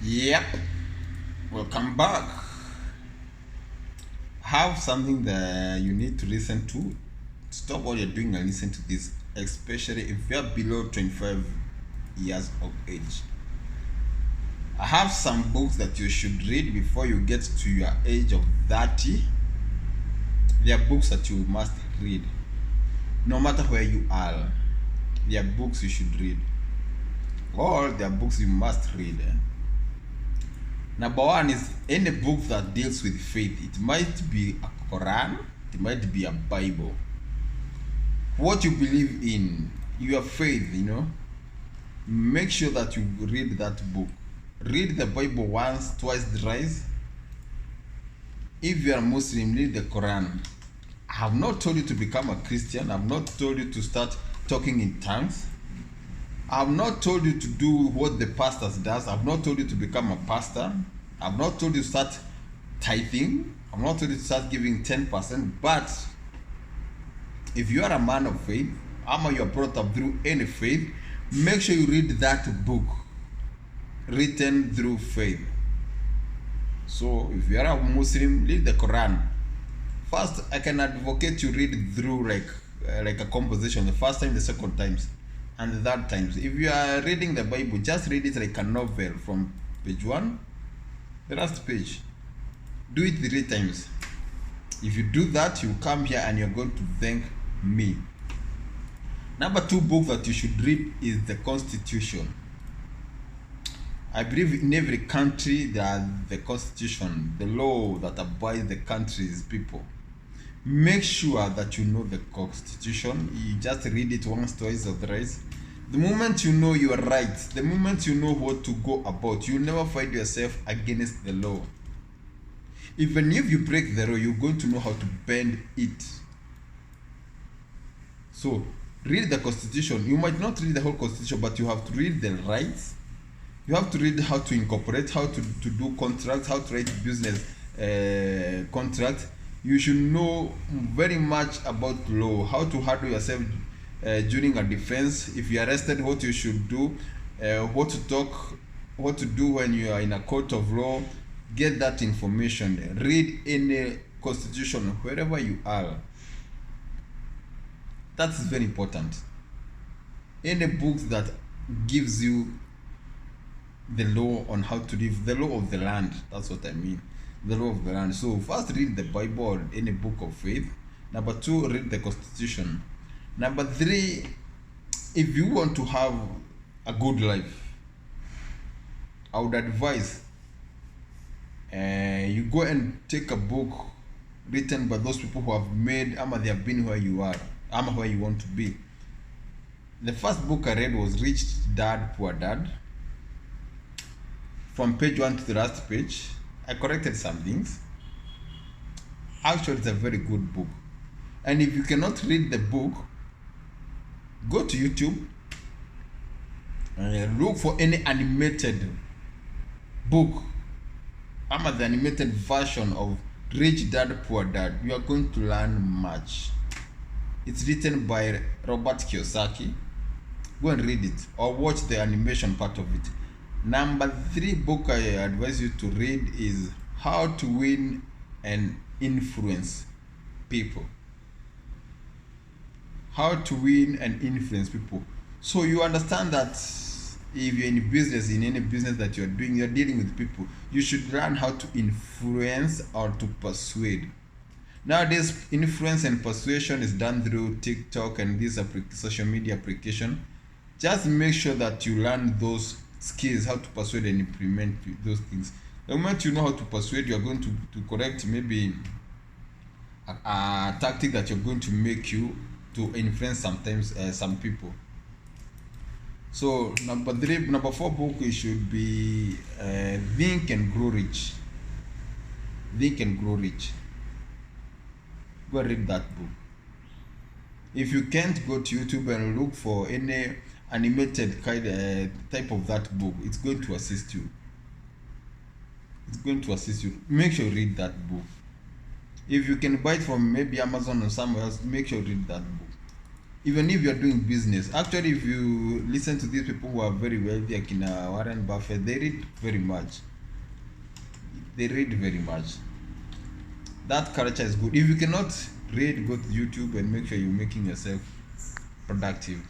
Yep, welcome back. Have something that you need to listen to. Stop what you're doing and listen to this, especially if you're below 25 years of age. I have some books that you should read before you get to your age of 30. They are books that you must read, no matter where you are. They are books you should read, or they are books you must read. Number one is any book that deals with faith. It might be a Quran, it might be a Bible. What you believe in, your faith, make sure that you read that book. Read the Bible once, twice, thrice. If you are Muslim, read the Quran. I have not told you to become a Christian. I have not told you to start talking in tongues. I have not told you to do what the pastor does. I have not told you to become a pastor. I have not told you to start tithing. I have not told you to start giving 10%. But if you are a man of faith, or you are brought up through any faith, make sure you read that book written through faith. So if you are a Muslim, read the Quran. First, I can advocate you read through like a composition the first time, the second times, and the third times. If you are reading the Bible, just read it like a novel from page 1, the last page. Do it 3 times. If you do that, you come here and you're going to thank me. Number 2 book that you should read is the Constitution. I believe in every country there is the Constitution, the law that abides the country's people. Make sure that you know the Constitution. You just read it once, twice, or thrice. The moment you know your rights, the moment you know what to go about, you never find yourself against the law. Even if you break the law, you're going to know how to bend it. So, read the Constitution. You might not read the whole Constitution, but you have to read the rights. You have to read how to incorporate, how to do contracts, how to write business contracts. You should know very much about law, how to handle yourself during a defense. If you are arrested, what you should do, what to talk, what to do when you are in a court of law. Get that information. Read any constitution wherever you are. That's very important. Any books that gives you the law on how to live, the law of the land. That's what I mean. The law of the land. So first read the Bible or any book of faith. Number 2, read the Constitution. Number 3, if you want to have a good life, I would advise you go and take a book written by those people who have made they have been where you are, where you want to be. The first book I read was Rich Dad Poor Dad. From page 1 to the last page, I corrected some things. Actually, it's a very good book. And if you cannot read the book, go to YouTube and look for any animated book. The animated version of Rich Dad Poor Dad. You are going to learn much. It's written by Robert Kiyosaki. Go and read it or watch the animation part of it. Number 3 book I advise you to read is How to Win and Influence People. How to win and influence people. So you understand that if you're in business, in any business that you're doing, you're dealing with people. You should learn how to influence or to persuade. Nowadays, influence and persuasion is done through TikTok and this social media application. Just make sure that you learn those skills, how to persuade and implement those things. The moment you know how to persuade, you're going to correct maybe a tactic that you're going to make you to influence sometimes some people. So number 4 book it should be Think and Grow Rich. Think and Grow Rich. Go read that book. If you can't, go to YouTube and look for any animated type of that book. It's going to assist you. Make sure you read that book. If you can buy it from maybe Amazon or somewhere else, make sure you read that book. even if you're doing business. Actually, if you listen to these people who are very wealthy, like in Warren Buffett, they read very much. They read very much. That culture is good. If you cannot read, go to YouTube and make sure you're making yourself productive.